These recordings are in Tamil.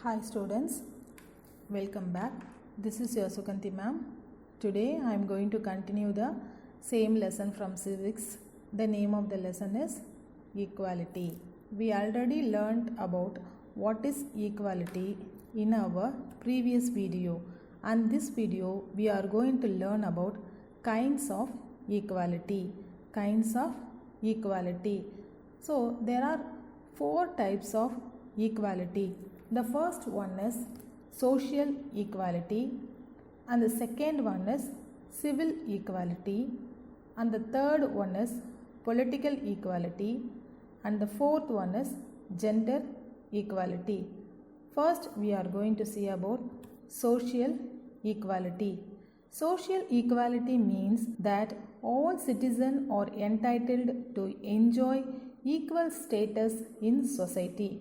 Hi students, welcome back. This is your Sukanti ma'am. Today I am going to continue the same lesson from civics. The name of the lesson is equality. We already learned about what is equality in our previous video, and this video we are going to learn about kinds of equality. Kinds of equality. So there are 4 types of equality. The first one is social equality, and the second one is civil equality, and the third one is political equality, and the fourth one is gender equality. First we are going to see about social equality. Social equality means that all citizens are entitled to enjoy equal status in society.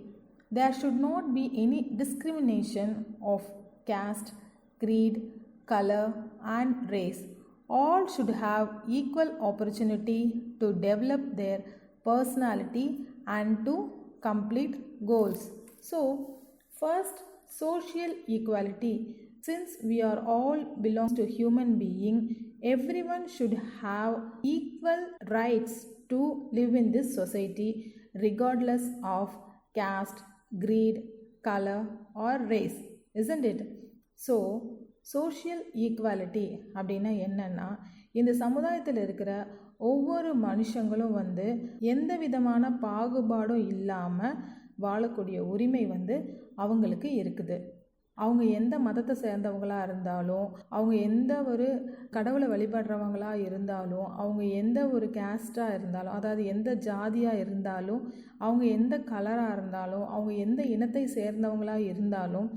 There should not be any discrimination of caste, creed, color, and race. All should have equal opportunity to develop their personality and to complete goals. So, first, social equality. Since we are all belongs to human being, everyone should have equal rights to live in this society regardless of caste, creed, color or race, isn't it? So social equality அப்படின்னா என்னன்னா, இந்த சமுதாயத்தில் இருக்கிற ஒவ்வொரு மனுஷங்களும் எந்த விதமான பாகுபாடும் இல்லாமல் வாழக்கூடிய உரிமை அவங்களுக்கு இருக்குது. அவங்க எந்த மதத்தை சேர்ந்தவங்களாக இருந்தாலும், அவங்க எந்த ஒரு கடவுளை வழிபடுறவங்களாக இருந்தாலும், அவங்க எந்த ஒரு கேஸ்டாக இருந்தாலும், அதாவது எந்த ஜாதியாக இருந்தாலும், அவங்க எந்த கலராக இருந்தாலும், அவங்க எந்த இனத்தை சேர்ந்தவங்களாக இருந்தாலும்,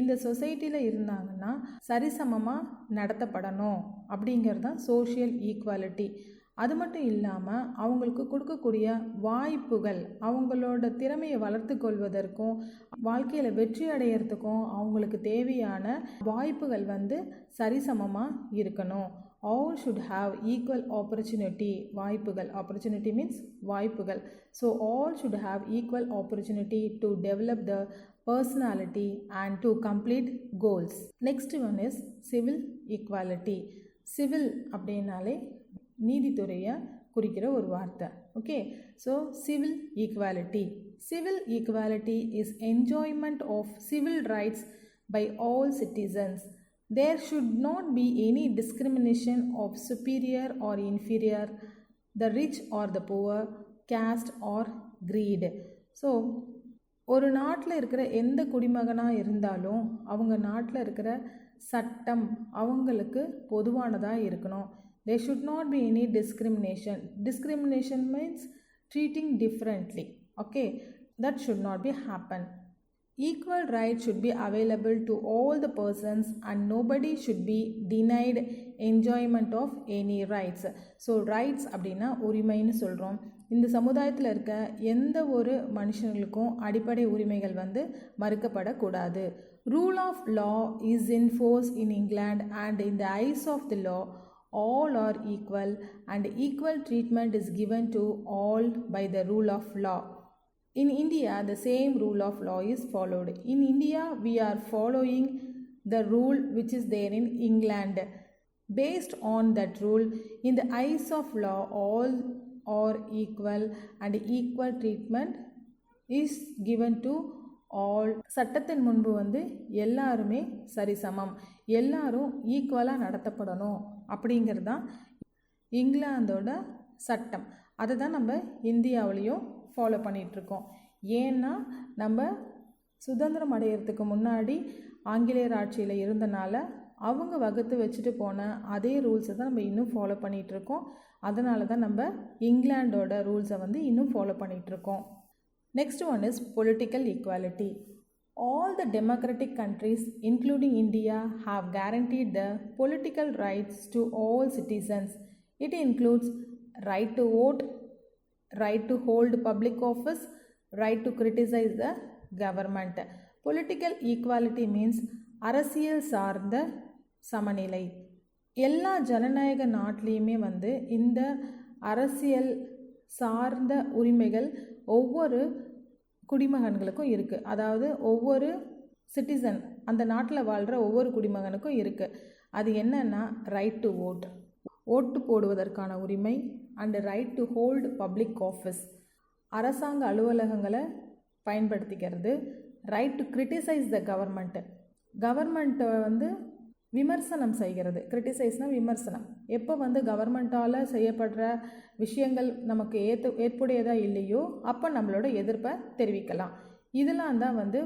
இந்த சொசைட்டியில் இருந்தாங்கன்னா சரிசமமாக நடத்தப்படணும் அப்படிங்கிறது தான் சோஷியல் ஈக்குவாலிட்டி. அது மட்டும் இல்லாமல் அவங்களுக்கு கொடுக்கக்கூடிய வாய்ப்புகள், அவங்களோட திறமையை வளர்த்து கொள்வதற்கும் வாழ்க்கையில் வெற்றி அடையிறதுக்கும் அவங்களுக்கு தேவையான வாய்ப்புகள் சரிசமமாக இருக்கணும். All should have equal opportunity. வாய்ப்புகள், ஆப்பர்ச்சுனிட்டி மீன்ஸ் வாய்ப்புகள். So all should have equal opportunity to develop the personality and to complete goals. Next one is civil equality. Civil அப்படின்னாலே நீதித்துறையை குறிக்கிற ஒரு வார்த்தை. Okay, so civil equality. Civil equality is enjoyment of civil rights by all citizens. There should not be any discrimination of superior or inferior, the rich or the poor, caste or creed. So ஒரு நாட்டில் இருக்கிற எந்த குடிமகனாக இருந்தாலும் அவங்க நாட்டில் இருக்கிற சட்டம் அவங்களுக்கு பொதுவானதாக இருக்கணும். There should not be any discrimination. Discrimination means treating differently. Okay, that should not be happen. Equal rights should be available to all the persons and nobody should be denied enjoyment of any rights. So rights அப்படின்னா உரிமைன்னு சொல்கிறோம். இந்த சமுதாயத்தில் இருக்க எந்த ஒரு மனுஷங்களுக்கும் அடிப்படை உரிமைகள் மறுக்கப்படக்கூடாது. Rule of law is in force in England and in the eyes of the law all are equal and equal treatment is given to all by the rule of law. In India, the same rule of law is followed. In India, we are following the rule which is there in England. Based on that rule, in the eyes of law, all are equal and equal treatment is given to all. சட்டத்தின் முன்பு எல்லாருமே சரிசமம், எல்லாரும் ஈக்குவலாக நடத்தப்படணும் அப்படிங்கிறது தான் இங்கிலாந்தோட சட்டம். அதை தான் நம்ம இந்தியாவிலையும் ஃபாலோ பண்ணிகிட்ருக்கோம். ஏன்னா நம்ம சுதந்திரம் அடையிறதுக்கு முன்னாடி ஆங்கிலேயர் ஆட்சியில் இருந்தனால அவங்க வகுத்து வச்சுட்டு போன அதே ரூல்ஸை தான் நம்ம இன்னும் ஃபாலோ பண்ணிகிட்ருக்கோம். அதனால தான் நம்ம இங்கிலாண்டோட ரூல்ஸை இன்னும் ஃபாலோ பண்ணிகிட்ருக்கோம். Next one is political equality. All the democratic countries, including India, have guaranteed the political rights to all citizens. It includes right to vote, right to hold public office, right to criticize the government. Political equality means அரசியல் சார்ந்த சமநிலை. எல்லா ஜனநாயக நாட்டிலையுமே இந்த அரசியல் சார்ந்த உரிமைகள் ஒவ்வொரு குடிமகன்களுக்கும் இருக்குது. அதாவது ஒவ்வொரு சிட்டிசன், அந்த நாட்டில் வாழ்கிற ஒவ்வொரு குடிமகனுக்கும் இருக்குது. அது என்னன்னா ரைட் டு ஓட், ஓட்டு போடுவதற்கான உரிமை, and right to hold public office, அரசாங்க அலுவலகங்களை பயன்படுத்திக்கிறது, ரைட் டு கிரிட்டிசைஸ் த கவர்மெண்ட்டை வந்து விமர்சனம் செய்கிறது. கிரிட்டிசைஸ்னால் விமர்சனம். எப்போ வந்து கவர்மெண்ட்டால் செய்யப்படுற விஷயங்கள் நமக்கு ஏற்புடையதாக இல்லையோ அப்போ நம்மளோட எதிர்ப்பை தெரிவிக்கலாம். இதெல்லாம் தான் வந்து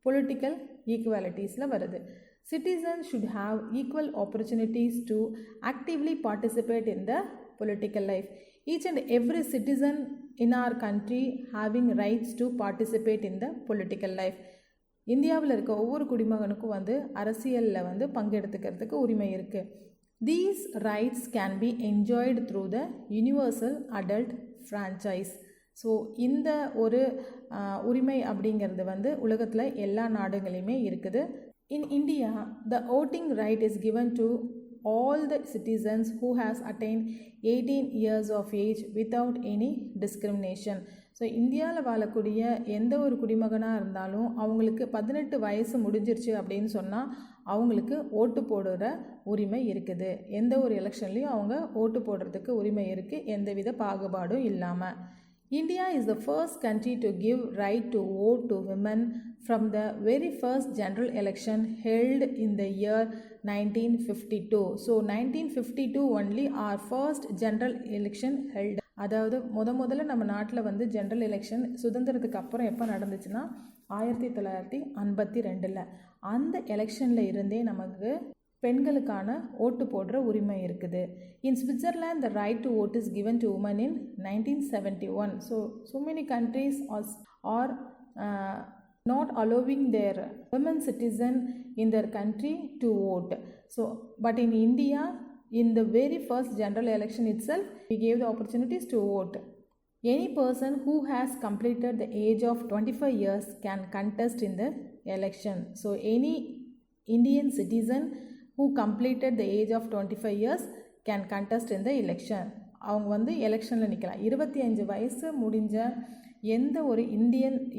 பொலிட்டிக்கல் ஈக்குவாலிட்டிஸில் வருது. Citizens should have equal opportunities to actively participate in the political life. Each and every citizen in our country having rights to participate in the political life. இந்தியாவில் இருக்க ஒவ்வொரு குடிமகனுக்கும் வந்து அரசியலில் வந்து பங்கெடுத்துக்கிறதுக்கு உரிமை இருக்குது. These rights can be enjoyed through the universal adult franchise. So இந்த ஒரு உரிமை அப்படிங்கிறது வந்து உலகத்தில் எல்லா நாடுகளையுமே இருக்குது. In India, the voting right is given to all the citizens who has attained 18 years of age without any discrimination. So இந்தியாவில் வாழக்கூடிய எந்த ஒரு குடிமகனாக இருந்தாலும் அவங்களுக்கு 18 வயசு முடிஞ்சிருச்சு அப்படின்னு சொன்னால் அவங்களுக்கு ஓட்டு போடுற உரிமை இருக்குது. எந்த ஒரு எலெக்ஷன்லேயும் அவங்க ஓட்டு போடுறதுக்கு உரிமை இருக்குது, எந்தவித பாகுபாடும் இல்லாமல். India is the first country to give right to vote to women from the very first general election held in the year 1952. So 1952 only our first general election held. அதாவது முதல்ல நம்ம நாட்டில் வந்து ஜென்ரல் எலெக்ஷன் சுதந்திரத்துக்கு அப்புறம் எப்போ நடந்துச்சுன்னா 1952. அந்த எலெக்ஷனில் இருந்தே நமக்கு பெண்களுக்கான ஓட்டு போடுற உரிமை இருக்குது. இன் Switzerland the right to vote is given to women in 1971. So many countries are not allowing their women citizen in their country to vote. But in India, in the very first general election itself, we gave the opportunities to vote. Any person who has completed the age of 25 years can contest in the election. So any Indian citizen who completed the age of 25 years can contest in the election. அவங்க வந்து எலெக்ஷனில் நிற்கலாம். 25 வயசு முடிஞ்ச எந்த ஒரு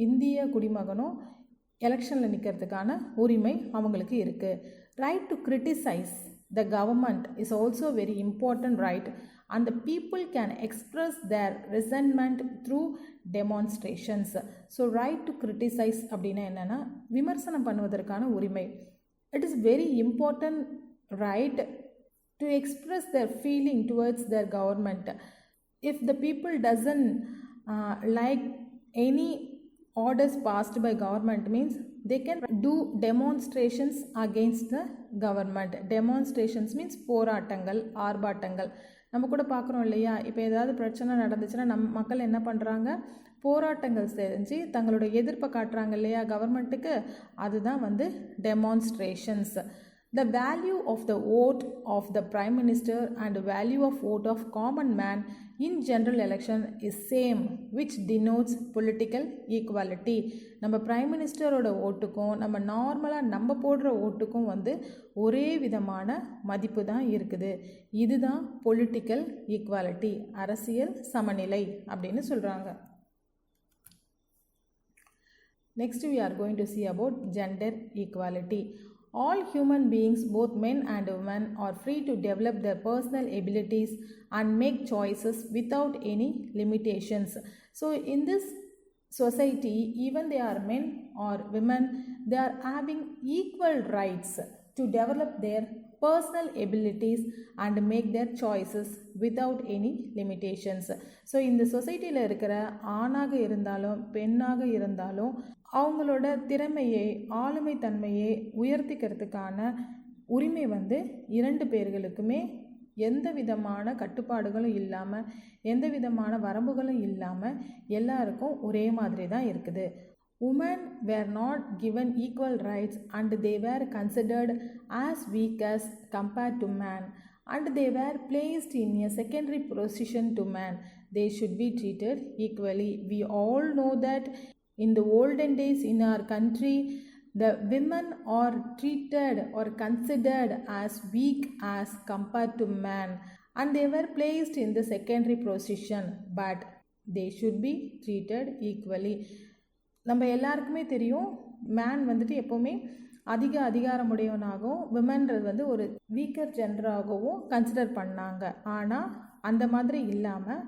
இந்திய குடிமகனும் எலெக்ஷனில் நிற்கிறதுக்கான உரிமை அவங்களுக்கு இருக்குது. Right to criticise the government is also very important right, and the people can express their resentment through demonstrations. So right to criticize அப்படின்னா என்னென்னா விமர்சனம் பண்ணுவதற்கான உரிமை. It is very important right to express their feeling towards their government. If the people doesn't like any orders passed by government, means they can do demonstrations against the government. Demonstrations means போராட்டங்கள், ஆர்ப்பாட்டங்கள். நம்ம கூட பார்க்குறோம் இல்லையா, இப்போ ஏதாவது பிரச்சனை நடந்துச்சுன்னா மக்கள் என்ன பண்ணுறாங்க, போராட்டங்கள் செஞ்சு தங்களோட எதிர்ப்பை காட்டுறாங்க இல்லையா கவர்மெண்ட்டுக்கு, அதுதான் வந்து demonstrations. The value of the vote of the Prime Minister and the value of vote of common man in general election is same, which denotes political equality. நம்ம பிரைம் மினிஸ்டரோட ஓட்டுக்கும் நம்ம நார்மலாக நம்ம போடுற ஓட்டுக்கும் வந்து ஒரே விதமான மதிப்பு தான் இருக்குது. இதுதான் பொலிட்டிக்கல் ஈக்குவாலிட்டி, அரசியல் சமநிலை அப்படின்னு சொல்கிறாங்க. Next we are going to see about gender equality. All human beings, both men and women, are free to develop their personal abilities and make choices without any limitations. So in this society, even they are men or women, they are having equal rights to develop their personal abilities and make their choices without any limitations. So இந்த சொசைட்டியில் இருக்கிற ஆணாக இருந்தாலும் பெண்ணாக இருந்தாலும் அவங்களோட திறமையை, ஆளுமை தன்மையை உயர்த்திக்கிறதுக்கான உரிமை வந்து 2 பேர்களுக்குமே எந்த விதமான கட்டுப்பாடுகளும் இல்லாமல், எந்த விதமான வரம்புகளும் இல்லாமல் எல்லாருக்கும் ஒரே மாதிரி தான் இருக்குது. Women were not given equal rights and they were considered as weak as compared to man, and they were placed in a secondary position to man. They should be treated equally. We all know that in the olden days in our country, the women are treated or considered as weak as compared to man, and they were placed in the secondary position, but they should be treated equally. நம்ம எல்லாருக்குமே தெரியும், மேன் வந்துட்டு எப்போவுமே அதிக அதிகாரமுடையவனாகவும் விமன்றது வந்து ஒரு வீக்கர் ஜெண்டராகவும் கன்சிடர் பண்ணாங்க. ஆனால் அந்த மாதிரி இல்லாமல்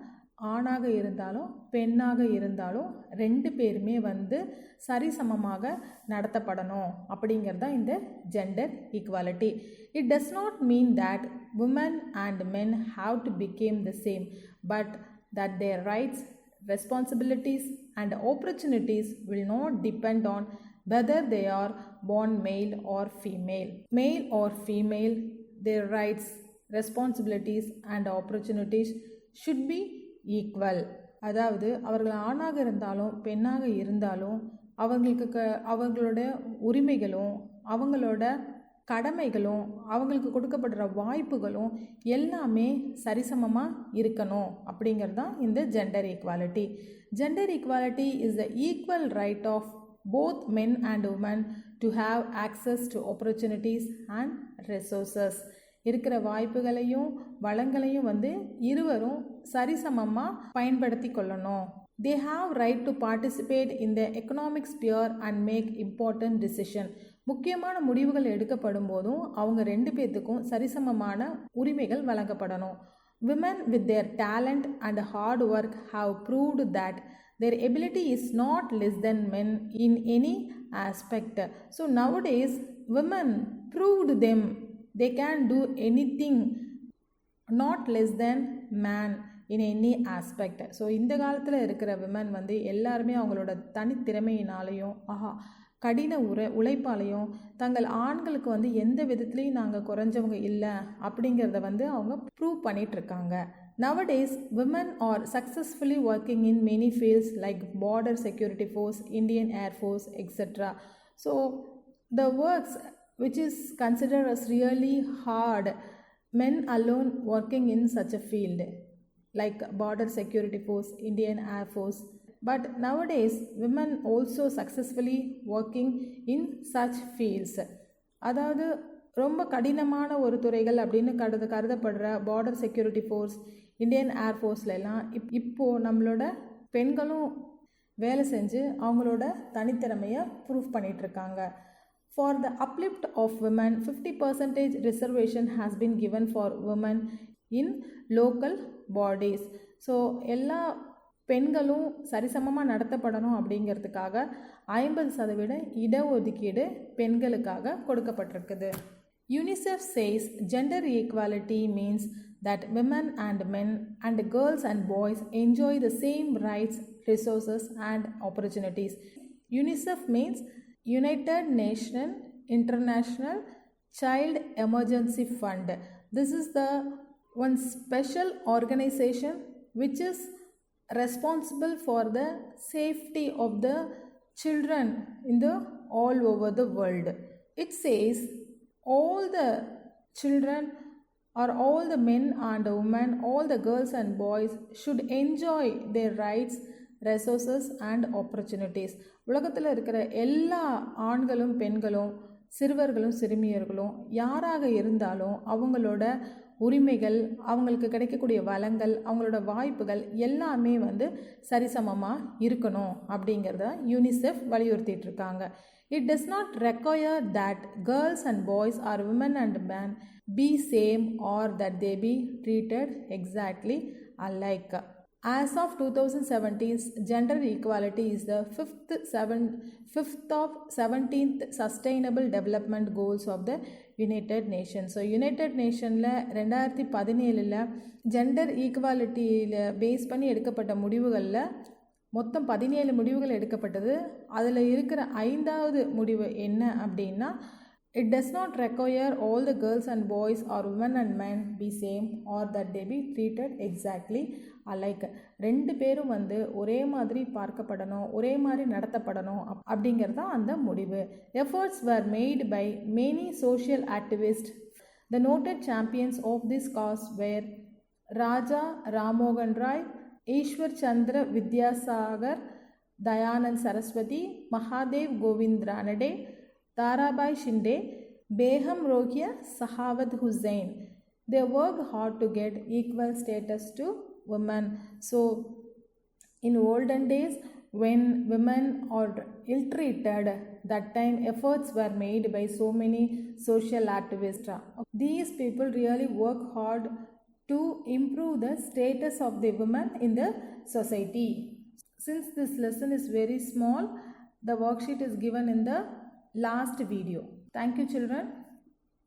ஆணாக இருந்தாலும் பெண்ணாக இருந்தாலும் ரெண்டு பேருமே வந்து சரிசமமாக நடத்தப்படணும் அப்படிங்கிறது தான் இந்த gender equality. It does not mean that women and men have to became the same, but that their rights, responsibilities and opportunities will not depend on whether they are born male or female. Male or female, their rights, responsibilities and opportunities should be equal. அதாவது அவர்கள் ஆணாக இருந்தாலும் பெண்ணாக இருந்தாலும் அவங்களோட உரிமைகளும் அவங்களோட கடமைகளும் அவங்களுக்கு கொடுக்கப்படுற வாய்ப்புகளும் எல்லாமே சரிசமமாக இருக்கணும் அப்படிங்கிறது தான் இந்த gender equality. Gender equality is the equal right of both men and women to have access to opportunities and resources. இருக்கிற வாய்ப்புகளையும் வளங்களையும் வந்து இருவரும் சரிசமமாக பயன்படுத்தி கொள்ளணும். They have right to participate in the economic sphere and make important decision. முக்கியமான முடிவுகள் எடுக்கப்படும் போதும் அவங்க ரெண்டு பேர்த்துக்கும் சரிசமமான உரிமைகள் வழங்கப்படணும். Women with their talent and hard work have proved that their ability is not less than men in any aspect. So nowadays women proved them they can do anything not less than man in any aspect. So இந்த காலத்தில் இருக்கிற விமன் வந்து எல்லாருமே அவங்களோட தனித்திறமையினாலையும் கடின உழைப்பாலையும் தங்கள் ஆண்களுக்கு வந்து எந்த விதத்துலையும் நாங்கள் குறைஞ்சவங்க இல்லை அப்படிங்கிறத வந்து அவங்க ப்ரூவ் பண்ணிகிட்ருக்காங்க. Nowadays, women are successfully working in many fields like border security force, Indian Air Force, etc. So, the works which is considered as really hard, men alone working in such a field like border security force, Indian Air Force. But nowadays, women also successfully working in such fields. அதாவது ரொம்ப கடினமான ஒரு துறைகள் அப்படின்னு கருதப்படுற பார்டர் செக்யூரிட்டி ஃபோர்ஸ், இந்தியன் ஏர்ஃபோர்ஸ்லாம் இப்போது நம்மளோட பெண்களும் வேலை செஞ்சு அவங்களோட தனித்திறமையை ப்ரூவ் பண்ணிகிட்ருக்காங்க. For the uplift of women, 50% reservation has been given for women in local bodies. So எல்லா பெண்களும் சரிசமமாக நடத்தப்படணும் அப்படிங்கிறதுக்காக 50% இடஒதுக்கீடு பெண்களுக்காக கொடுக்கப்பட்டிருக்குது. UNICEF says gender equality means that women and men and girls and boys enjoy the same rights, resources and opportunities. UNICEF means United Nations International Child Emergency Fund. This is the one special organization which is responsible for the safety of the children in the all over the world. It says all the children or all the men and women, all the girls and boys should enjoy their rights, resources and opportunities. உலகத்தில் இருக்கிற எல்லா ஆண்களும் பெண்களும் சிறுவர்களும் சிறுமியர்களும் யாராக இருந்தாலும் அவங்களோட உரிமைகள், அவங்களுக்கு கிடைக்கக்கூடிய வளங்கள், அவங்களோட வாய்ப்புகள் எல்லாமே வந்து சரிசமமாக இருக்கணும் அப்படிங்கிறத யூனிசெஃப் வலியுறுத்திட்டு இருக்காங்க. It does not require that girls and boys or women and men be same or that they be treated exactly alike. As of 2017, gender equality is the fifth of 17th Sustainable Development Goals of the United Nations. So United நேஷனில் 2017 ஜெண்டர் ஈக்குவாலிட்டியில் பேஸ் பண்ணி எடுக்கப்பட்ட முடிவுகளில் மொத்தம் 17 முடிவுகள் எடுக்கப்பட்டது. அதில் இருக்கிற 5வது முடிவு என்ன அப்படின்னா, it does not require all the girls and boys or women and men be same or that they be treated exactly alike. ரெண்டு பேரும் வந்து ஒரே மாதிரி பார்க்கப்படணும், ஒரே மாதிரி நடத்தப்படணும் அப்படிங்கிறது தான் அந்த முடிவு. Efforts were made by many social activists. The noted champions of this cause were Raja Ramogan Roy, Ishwar Chandra Vidyasagar, Dayanand Saraswati, Mahadev Govind Ranade, Tarabai Shinde, Beham Rohia, Sahavat Hussain. They worked hard to get equal status to women. So, in olden days, when women are ill-treated, that time efforts were made by so many social activists. These people really work hard to improve the status of the women in the society. Since this lesson is very small, the worksheet is given in the last video. Thank you, children.